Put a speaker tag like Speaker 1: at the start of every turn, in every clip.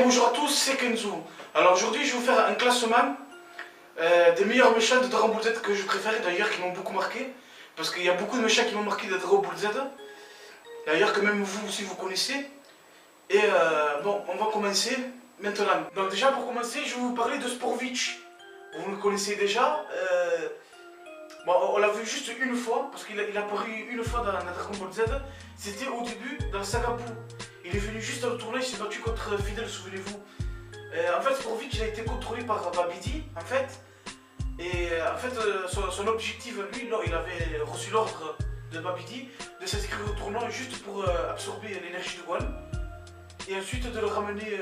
Speaker 1: bonjour à tous, c'est Kenzo. Alors aujourd'hui je vais vous faire un classement des meilleurs méchants de Dragon Ball Z que je préfère, d'ailleurs qui m'ont beaucoup marqué. Parce qu'il y a beaucoup de méchants qui m'ont marqué de Dragon Ball Z. D'ailleurs que même vous aussi vous connaissez. Et bon, on va commencer maintenant. Donc déjà pour commencer, je vais vous parler de Sporovitch. Vous le connaissez déjà. Bon, on l'a vu juste une fois, parce qu'il a apparu une fois dans Dragon Ball Z. C'était au début, dans la saga Buu. Il est venu juste à le tournoi, il s'est battu contre Fidel, souvenez-vous. En fait, Sporovitch, il a été contrôlé par Babidi, en fait. Et en fait, son objectif, lui, il avait reçu l'ordre de Babidi de s'inscrire au tournoi juste pour absorber l'énergie de Gohan. Et ensuite de le ramener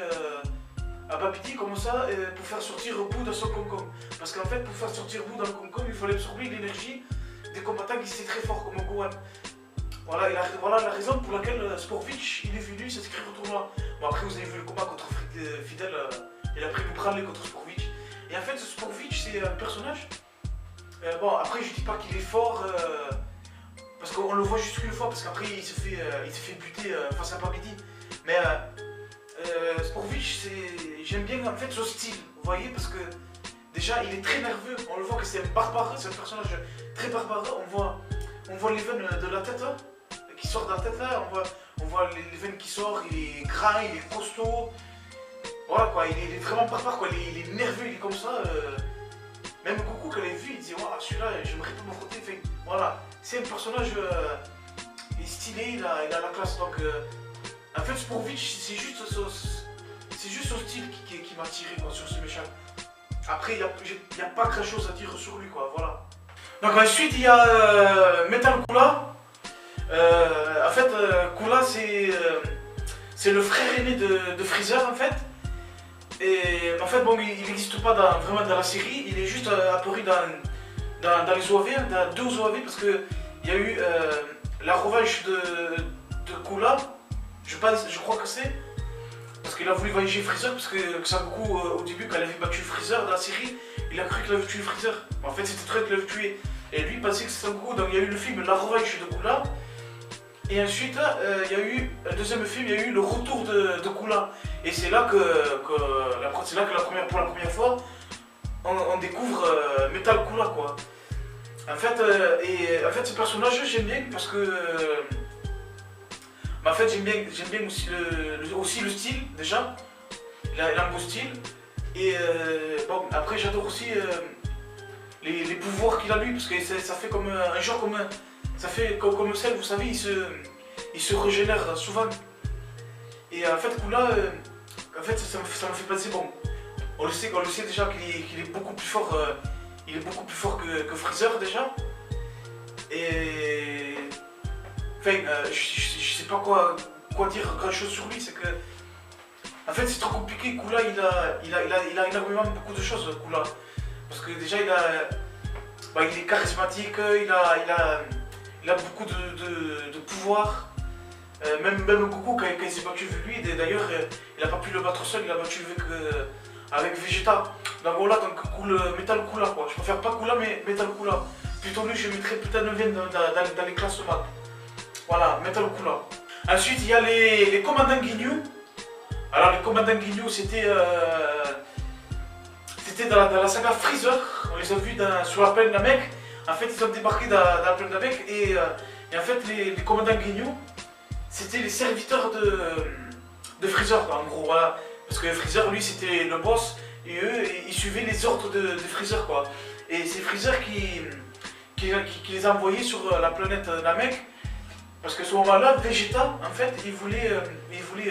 Speaker 1: à Babidi, comme ça, pour faire sortir Buu dans son Concom. Parce qu'en fait, pour faire sortir Buu dans le Concom, il fallait absorber l'énergie des combattants qui étaient très forts, comme Gohan. Voilà la raison pour laquelle Sporovitch il est venu s'inscrire au tournoi. Bon, après, vous avez vu le combat contre Fidel, il a pris le prendre contre Sporovitch. Et en fait, Sporovitch, c'est un personnage. Bon, après, je dis pas qu'il est fort, parce qu'on le voit juste une fois, parce qu'après, il se fait buter face à Babidi. Mais Sporovitch, j'aime bien en fait son style, vous voyez, parce que déjà, il est très nerveux. On le voit que c'est un barbare, c'est un personnage très barbare. On voit les veines de la tête qui sortent de la tête là, on voit les veines qui sortent, il est grand, il est costaud. Voilà quoi, il est vraiment barbare quoi, il est nerveux, il est comme ça. Même Goku quand il l'a vu, il dit waouh, celui-là j'aimerais pas m'affronter. Enfin, voilà, c'est un personnage il est stylé, il a la classe. Donc en fait Sporovitch, c'est juste son style qui m'a attiré quoi, sur ce méchant. Après il n'y a pas grand chose à dire sur lui quoi, voilà. Donc ensuite il y a Metal Kula. En fait Kula c'est le frère aîné de Freezer en fait. Et en fait bon il n'existe pas vraiment dans la série, il est juste apparu dans les OAV, dans 2 OAV parce que il y a eu la revanche de Kula, je crois que c'est. Parce qu'il a voulu voyager Freezer, parce que Sangoku au début quand il avait battu Freezer dans la série, il a cru qu'il avait tué Freezer. En fait c'était Trunks qui l'avait tué. Et lui il pensait que c'était Sangoku, donc il y a eu le film La Revanche de Kula. Et ensuite il y a eu un deuxième film, il y a eu le retour de Kula. Et c'est là que pour la première fois on découvre Metal Kula quoi. En fait ce personnage j'aime bien parce que mais en fait j'aime bien aussi le style déjà, il a un beau style. Et bon après j'adore aussi les pouvoirs qu'il a lui, parce que ça fait comme un genre comme ça fait comme celle, vous savez, il se régénère souvent. Et en fait Kula, en fait ça me fait penser, bon, on le sait déjà qu'il est beaucoup plus fort, il est beaucoup plus fort que Freezer déjà. Et enfin, je sais pas quoi dire grand chose sur lui, c'est que en fait c'est trop compliqué. Kula il a énormément beaucoup de choses Kula. Parce que déjà il est charismatique, il a beaucoup de pouvoir. Même Goku quand il s'est battu avec lui, d'ailleurs il n'a pas pu le battre seul, il a battu avec Vegeta. Donc voilà, donc Metal Kula quoi. Je préfère pas Kula mais Metal Kula. Plutôt lui je mettrais putain de 9 dans les classements. Voilà, Metal Kula. Ensuite il y a les commandants Ginyu. Alors les commandants Ginyu c'était dans la saga Freezer. On les a vus sur la plaine Namek. En fait ils ont débarqué dans la plaine Namek et en fait les commandants Ginyu c'était les serviteurs de Freezer en gros, voilà. Parce que Freezer lui c'était le boss et eux ils suivaient les ordres de Freezer quoi. Et c'est Freezer qui les a envoyés sur la planète Namek. Parce que à ce moment-là, Vegeta en fait il voulait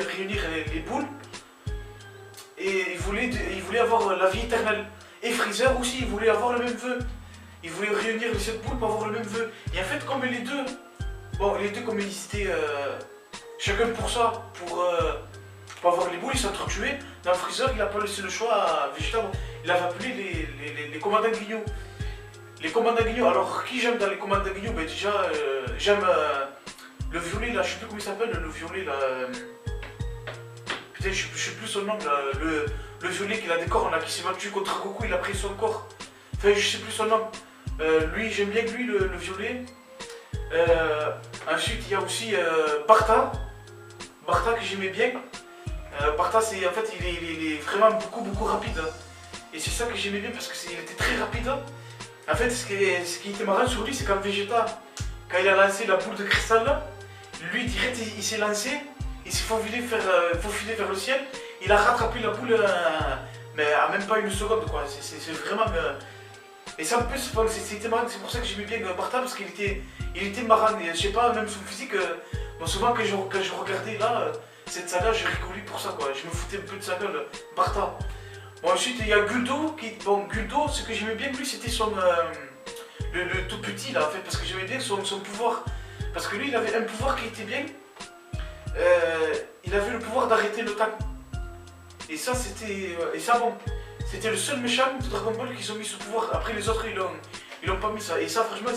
Speaker 1: réunir les boules. Et il voulait avoir la vie éternelle. Et Freezer aussi il voulait avoir le même vœu. Il voulait réunir les 7 boules pour avoir le même vœu. Et en fait comme les deux comme ils étaient chacun pour ça, pour avoir les boules, ils s'entretuaient. Dans Freezer, il n'a pas laissé le choix à Vegeta. Il avait appelé les commandants Ginyu. Les commandants Ginyu, alors qui j'aime dans les commandants Ginyu? Ben déjà, j'aime le violet là, je sais plus comment il s'appelle, le violet là. Putain, je sais plus son nom là. Le violet qui a des corps là, qui s'est battu contre Goku, il a pris son corps. Enfin, je sais plus son nom. Lui, j'aime bien lui, le violet. Ensuite, il y a aussi Bartha que j'aimais bien. Bartha, c'est en fait, il est vraiment beaucoup rapide. Hein. Et c'est ça que j'aimais bien parce qu'il était très rapide. Hein. En fait, ce qui était marrant sur lui, c'est qu'en Vegeta, quand il a lancé la boule de cristal là, lui direct il s'est lancé, il s'est faufilé vers le ciel, il a rattrapé la boule, mais à même pas une seconde quoi. C'est vraiment. Et ça en plus, c'était marrant, c'est pour ça que j'aimais bien Bartha parce qu'il était marrant. Et je sais pas, même son physique, bon, souvent quand je regardais là, cette saga, je rigolais pour ça quoi. Je me foutais un peu de sa gueule, Bartha. Bon, ensuite il y a Guldo, bon, Guldo, ce que j'aimais bien lui, c'était le tout petit là en fait, parce que j'aimais bien son pouvoir. Parce que lui, il avait un pouvoir qui était bien. Il avait le pouvoir d'arrêter le temps. Et ça, c'était. Et ça, bon, c'était le seul méchant de Dragon Ball qu'ils ont mis ce pouvoir. Après, les autres, ils l'ont pas mis ça. Et ça, franchement,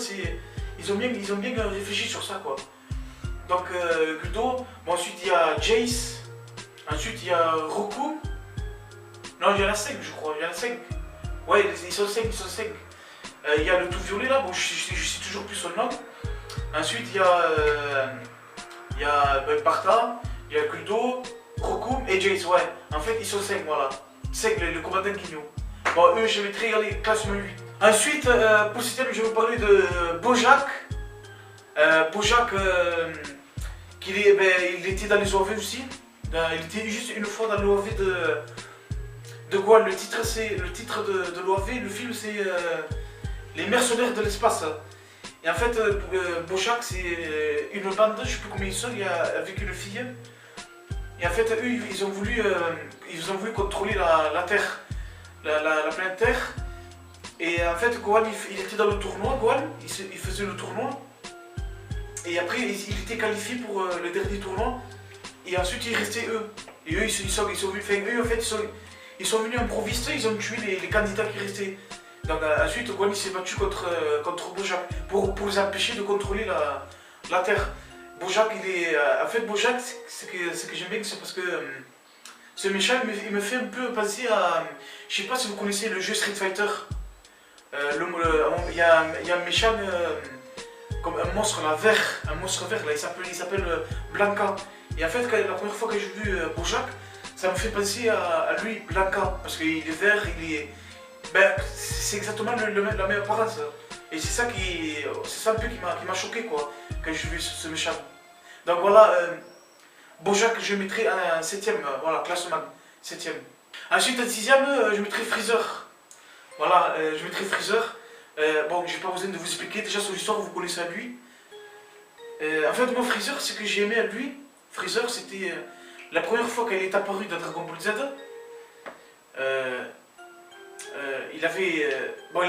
Speaker 1: ils ont bien réfléchi sur ça, quoi. Donc, Guldo. Bon, ensuite, il y a Jace. Ensuite, il y a Roku. Non, il y en a 5, je crois. Il y en a 5. Ouais, ils sont 5. Il y a le tout violet là. Bon, je sais toujours plus son nom. Ensuite, il y a Bartha, il y a Guldo, Roku et Jace, ouais. En fait, ils sont 5, voilà. 5, le combattant Guigno. Bon, eux, je mettrai, regardez, classement 8. Ensuite, pour ce thème, je vais vous parler de Bojack. Bojack, il était dans les OAV aussi. Il était juste une fois dans l'OAV de Gohan. Le titre de l'OAV, le film, c'est Les mercenaires de l'espace. Et en fait, Bojack, c'est une bande, je ne sais plus combien ils sont, avec une fille. Et en fait, eux, ils ont voulu contrôler la Terre, la planète Terre. Et en fait, Gohan, il était dans le tournoi, Gohan, il faisait le tournoi. Et après, il était qualifié pour le dernier tournoi. Et ensuite, il restait eux. Et eux, ils sont venus improviser, ils ont tué les candidats qui restaient. Donc ensuite, Gohan s'est battu contre Bojack pour les empêcher de contrôler la Terre. Bojack, en fait, Bojack, ce que j'aime bien, c'est parce que ce méchant, il me fait un peu penser à... Je sais pas si vous connaissez le jeu Street Fighter. Il y a un méchant, comme un monstre là, vert. Un monstre vert, là, il s'appelle Blanca. Et en fait, la première fois que j'ai vu Bojack, ça me fait penser à lui, Blanca. Parce qu'il est vert, c'est exactement la même apparence. Et c'est ça un peu qui m'a choqué quoi, quand j'ai vu ce méchant. Donc voilà, Bojack je mettrai un 7ème, voilà, classement, 7ème. Ensuite en 6ème, je mettrai Freezer. Voilà, je mettrai Freezer. Bon, j'ai pas besoin de vous expliquer, déjà son histoire vous connaissez à lui. En fait moi Freezer, ce que j'ai aimé à lui, Freezer c'était la première fois qu'elle est apparue dans Dragon Ball Z. Il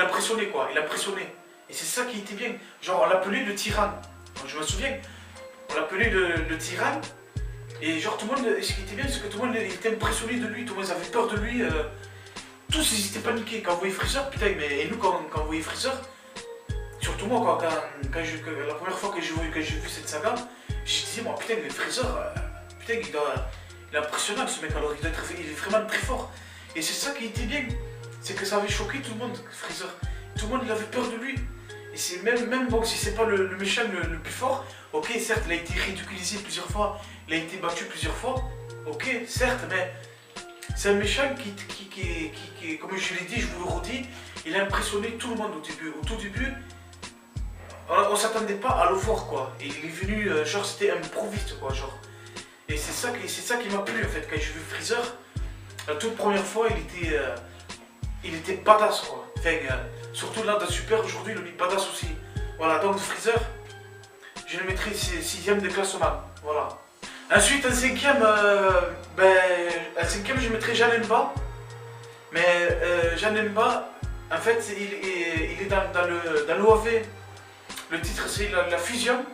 Speaker 1: impressionnait quoi, il impressionnait. Et c'est ça qui était bien. Genre on l'appelait le tyran. Donc, je me souviens, on l'appelait le tyran. Et genre tout le monde, ce qui était bien, c'est que tout le monde était impressionné de lui, tout le monde avait peur de lui. Tous ils étaient paniqués quand on voyait Freezer, putain, mais et nous quand on voyait Freezer, surtout moi quoi, la première fois que j'ai vu cette saga, je disais moi putain mais Freezer, putain il est impressionnant ce mec, alors il est vraiment très fort. Et c'est ça qui était bien. C'est que ça avait choqué tout le monde, Freezer. Tout le monde il avait peur de lui. Et c'est même bon, si c'est pas le méchant le plus fort, ok, certes, il a été ridiculisé plusieurs fois, il a été battu plusieurs fois, ok, certes, mais c'est un méchant qui, comme je l'ai dit, je vous le redis, il a impressionné tout le monde au début. Au tout début, on s'attendait pas à le voir, quoi. Et il est venu, genre, c'était improviste, quoi, genre. Et c'est ça qui m'a plu, en fait, quand j'ai vu Freezer. La toute première fois, il était badass quoi. Enfin, surtout là dans Super aujourd'hui, il est badass aussi. Voilà, donc Freezer, je le mettrai 6ème de classement. Voilà. Ensuite, en 5ème, je mettrai Janemba. Mais Janemba, en fait, il est dans l'OAV. Le titre c'est la fusion.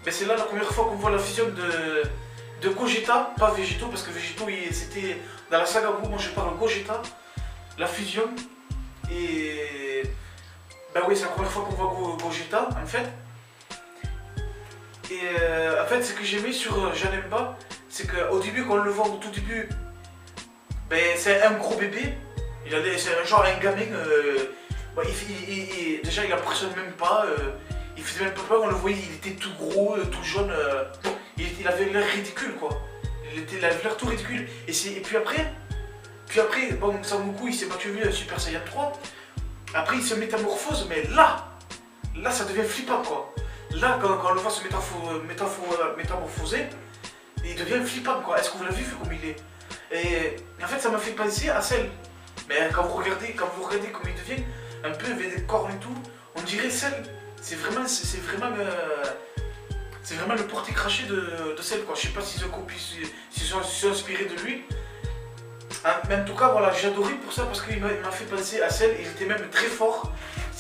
Speaker 1: Mais c'est là la première fois qu'on voit la fusion de Gogeta, pas Végéto, parce que Végéto c'était dans la saga Buu, moi je parle de Gogeta, la fusion. Et ben oui, c'est la première fois qu'on voit Gogeta en fait. Et en fait, ce que j'aimais sur Janemba, c'est qu'au début, quand on le voit au tout début, ben, c'est un gros bébé, c'est genre un gamin, déjà il impressionne même pas, il faisait même pas peur, on le voyait, il était tout gros, tout jaune, il avait l'air ridicule quoi. Il avait l'air tout ridicule. Et puis après, bon, Sangoku il s'est battu Super Saiyan 3. Après il se métamorphose, mais là ça devient flippant quoi. Là quand on le voit se métamorphoser, il devient flippant quoi. Est-ce que vous l'avez vu comme il est? Et en fait ça m'a fait penser à Cell. Mais quand vous regardez comment il devient, un peu avec des cornes et tout, on dirait Cell. C'est vraiment le porté craché de Cell quoi. Je sais pas s'ils ont copié, s'ils sont inspirés de lui. Mais en tout cas voilà, j'ai adoré pour ça parce qu'il m'a fait penser à Cell. Il était même très fort.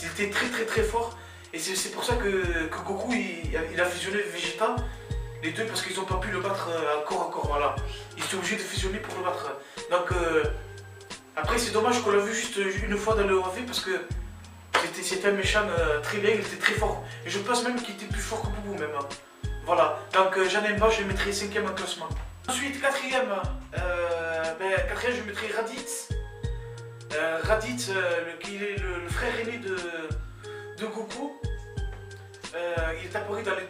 Speaker 1: Il était très fort. Et c'est pour ça que Goku il a fusionné Vegeta. Les deux parce qu'ils n'ont pas pu le battre corps à corps, voilà. Ils étaient obligés de fusionner pour le battre. Donc après c'est dommage qu'on l'a vu juste une fois dans le OAV parce que c'était un méchant très bien, il était très fort. Et je pense même qu'il était plus fort que Boubou même. Voilà, donc Janemba je le mettrai 5ème en classement. Ensuite 4ème, je mettrai Raditz. Raditz, qui est le frère aîné de Goku. Il est apparu dans les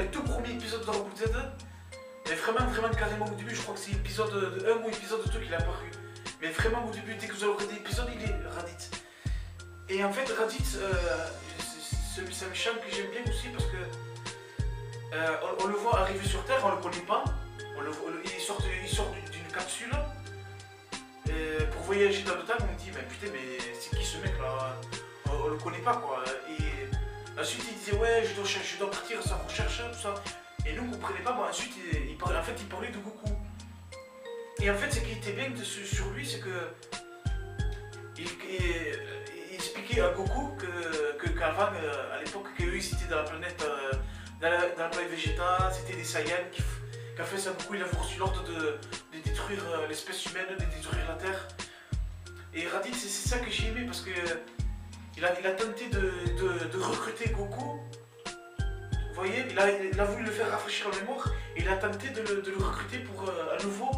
Speaker 1: tout premiers épisodes de Dragon Ball Z. Mais vraiment carrément au début, je crois que c'est épisode 1 ou épisode 2 qu'il est apparu. Mais vraiment au début, dès que vous allez regarder l'épisode, il est Raditz. Et en fait Raditz, c'est un méchant que j'aime bien aussi parce que on le voit arriver sur Terre, on le connaît pas. Il sort d'une capsule pour voyager dans le temps. On me dit mais putain mais c'est qui ce mec là? On le connaît pas quoi. Et ensuite il disait ouais je dois partir à sa recherche tout ça. Et nous on comprenait pas. Bon, ensuite il parlait de Goku. Et en fait ce qui était bien sur lui c'est que il expliquait à Goku qu'avant à l'époque qu'eux ils étaient dans la planète Vegeta, c'était des Saiyans qu'a fait Sangoku, il a reçu l'ordre de détruire l'espèce humaine, de détruire la Terre. Et Raditz, c'est ça que j'ai aimé parce que il a tenté de recruter Goku. Vous voyez, il a voulu le faire rafraîchir la mémoire et il a tenté de le recruter pour à nouveau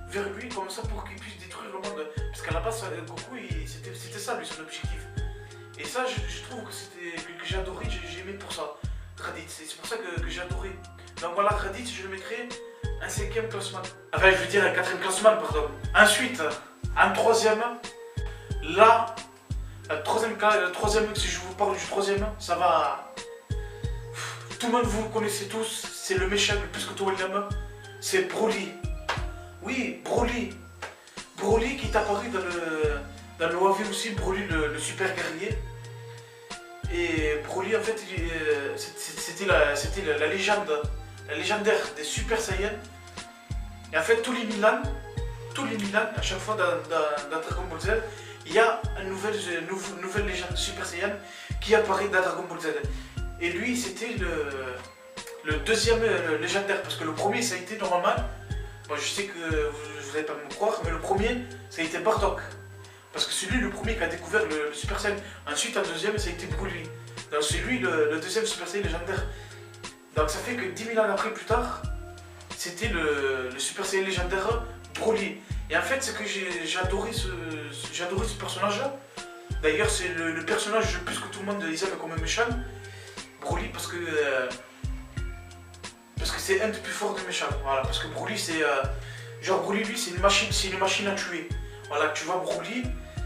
Speaker 1: vers lui, comme ça pour qu'il puisse détruire le monde. Parce qu'à la base, Goku, c'était ça lui, son objectif. Et ça, je trouve que j'ai adoré, j'ai aimé pour ça. Raditz, c'est pour ça que j'ai adoré. Donc voilà, Raditz, je le mettrai un 5ème classement. Enfin, je veux dire un 4ème classement, pardon. Ensuite, un 3ème. Là, le troisième, si je vous parle du 3ème, ça va. Tout le monde, vous le connaissez tous, c'est le méchant le plus que tout le monde. C'est Broly. Oui, Broly. Broly qui est apparu dans le OAV aussi, Broly le super guerrier. Et Broly en fait c'était la légende, la légendaire des Super Saiyans. Et en fait tous les Milan, à chaque fois dans Dragon Ball Z, il y a une nouvelle légende de Super Saiyan qui apparaît dans Dragon Ball Z. Et lui c'était le deuxième légendaire parce que le premier ça a été normalement, bon, je sais que vous n'allez pas me croire, mais le premier ça a été Bardock. Parce que c'est lui le premier qui a découvert le Super Saiyan. Ensuite, en deuxième, ça a été Broly. Donc c'est lui le deuxième Super Saiyan légendaire. Donc ça fait que 10 000 ans après, plus tard, c'était le Super Saiyan légendaire Broly. Et en fait, c'est que j'ai adoré ce personnage-là. D'ailleurs, c'est le personnage le plus que tout le monde les aime comme un méchant. Broly, parce que c'est un des plus forts des méchants. Voilà, parce que Broly, c'est... Broly, lui, c'est une machine à tuer. Voilà, tu vois Broly,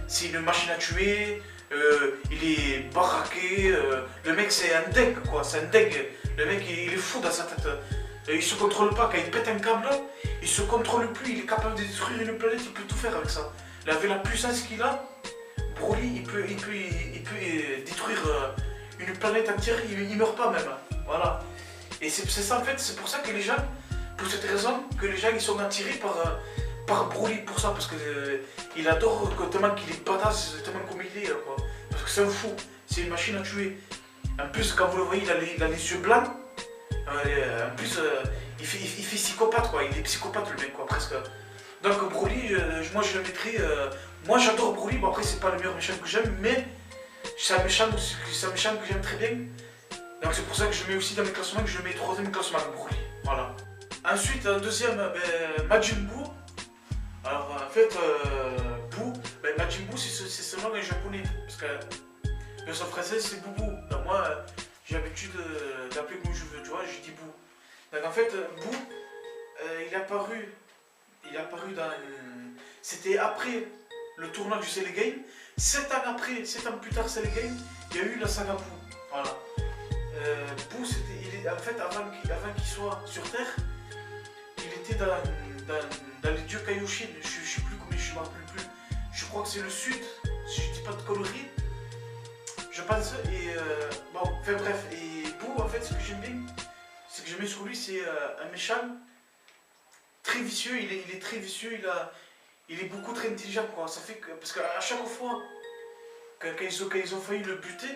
Speaker 1: c'est une machine à tuer, il est baraqué, le mec c'est un deg quoi, c'est un deg. Le mec il est fou dans sa tête. Il se contrôle pas, quand il pète un câble, il se contrôle plus, il est capable de détruire une planète, il peut tout faire avec ça. Avec la puissance qu'il a, Broly il peut détruire une planète entière, il meurt pas même. Voilà. Et c'est ça en fait, c'est pour ça que les gens, pour cette raison, que les gens ils sont attirés par Broly pour ça, parce que il adore tellement qu'il est badass, tellement comme il est quoi. Parce que c'est un fou, c'est une machine à tuer. En plus quand vous le voyez, il a les yeux blancs. En plus il fait psychopathe quoi, il est psychopathe le mec quoi presque. Donc Broly, moi je le mettrais. Moi j'adore Broly, bon après c'est pas le meilleur méchant que j'aime, mais c'est un méchant que j'aime très bien. Donc c'est pour ça que je mets aussi dans mes classements, que je mets 3ème classement Broly. Voilà. Ensuite en deuxième, Majin Buu. Alors en fait, Buu, Majin Buu c'est seulement un japonais, parce que le version française c'est Boubou. Donc moi j'ai l'habitude d'appeler comme je veux, tu vois, je dis Buu. Donc en fait, Buu, il est apparu il est apparu dans... C'était après le tournoi du Cell Game. 7 ans après, 7 ans plus tard, Cell Game, il y a eu la saga Boo. Voilà. Boo, en fait, avant qu'il soit sur Terre, il était dans les dieux Kaioshin. Je sais plus comment, je ne me rappelle plus. Je crois que c'est le sud, si je dis pas de conneries. Je pense, et bon, enfin bref, et Boo, en fait, ce que j'aime bien, c'est que j'aime sur lui, c'est un méchant très vicieux, il est très vicieux, il est beaucoup très intelligent, quoi. Ça fait que, parce qu'à chaque fois, quand ils ont failli le buter,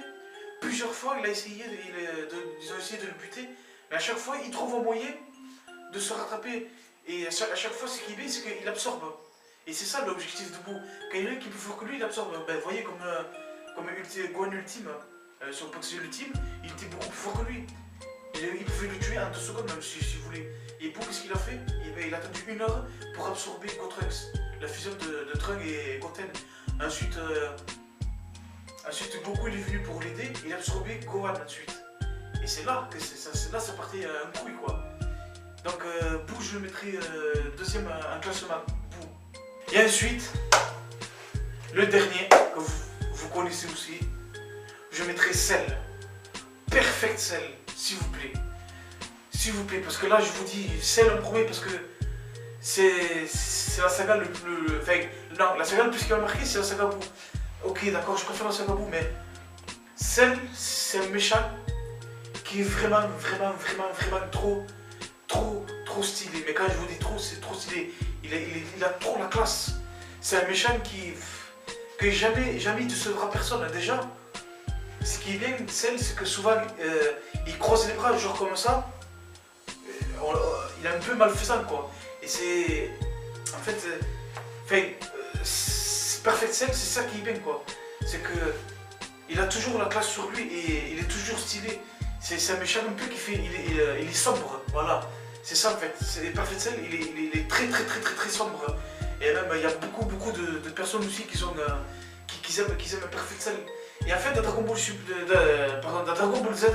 Speaker 1: plusieurs fois, ils ont essayé de le buter, mais à chaque fois, il trouve un moyen de se rattraper. Et à chaque fois, ce qui est bien, c'est qu'il absorbe. Et c'est ça l'objectif de Boo. Quand il y en a qui est plus fort que lui, il absorbe. Ben, vous voyez, comme Gohan Ultime, sur Pokémon Ultime, il était beaucoup plus fort que lui. Il pouvait le tuer en 2 secondes, même si vous voulez. Et Boo, qu'est-ce qu'il a fait? Et ben, il a attendu 1 heure pour absorber Gotrunks, la fusion de Trunks et Goten. Ensuite, Goku il est venu pour l'aider, il a absorbé Gohan ensuite. Et c'est là que ça partait un couille, quoi. Donc, Boo, je le mettrai deuxième en classement. Boo. Et ensuite, le dernier, que vous connaissez aussi, je mettrai Cell. Perfect Cell, s'il vous plaît. S'il vous plaît, parce que là, je vous dis Cell en premier, parce que c'est la saga le plus... Enfin, non, la saga le plus qui m'a marqué, c'est la saga Boo. Ok, d'accord, je préfère la saga Boo, mais Cell, c'est un méchant qui est vraiment trop stylé. Mais quand je vous dis trop, c'est trop stylé. Il a trop la classe. C'est un méchant que jamais il ne sauvera personne. Déjà, ce qui est bien, c'est que souvent, il croise les bras, genre comme ça. Il est un peu malfaisant, quoi. Et c'est... En fait, Perfect Cell, c'est ça qui est bien, quoi. C'est que il a toujours la classe sur lui et il est toujours stylé. C'est un méchant un peu qui fait... Il est sombre, voilà. C'est ça, en fait. Perfect Cell, il est très sombre. Et même, il y a beaucoup de personnes aussi qui aiment Perfect Cell. Et en fait, dans Dragon Ball Z,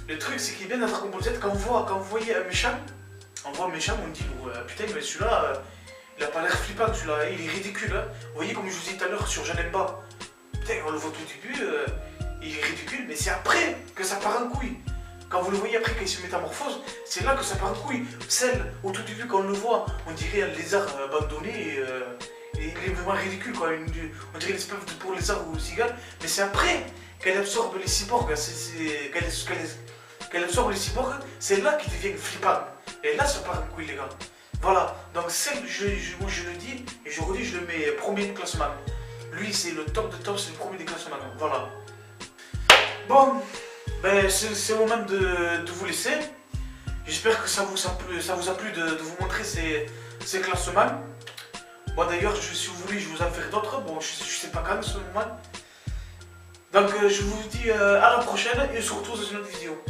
Speaker 1: le truc, c'est qu'il est bien dans Dragon Ball Z, quand vous voyez un méchant, on dit, oh, putain, mais celui-là, il a pas l'air flippant, celui-là, il est ridicule. Hein. Vous voyez, comme je vous disais tout à l'heure sur Janemba, putain, on le voit tout au début, il est ridicule, mais c'est après que ça part en couille. Quand vous le voyez après, quand il se métamorphose, c'est là que ça part en couille. Celle, au tout début, quand on le voit, on dirait un lézard abandonné, et il est vraiment ridicule, quoi. On dirait une espèce de pour lézard ou cigale, mais c'est après qu'elle absorbe les cyborgs, qu'elle absorbe les cyborgs, c'est là qu'il devient flippant. Et là, ça part en couille, les gars. Voilà, donc celle, moi je le dis, et je redis, je le mets premier de classement. Lui, c'est le top de top, c'est le premier des classements. Voilà. Bon, ben c'est le moment de vous laisser. J'espère que ça vous a plu de vous montrer ces classements. Bon, d'ailleurs, si vous voulez, je vous en ferai d'autres. Bon, je sais pas quand, ce moment. Donc, je vous dis à la prochaine et surtout dans une autre vidéo.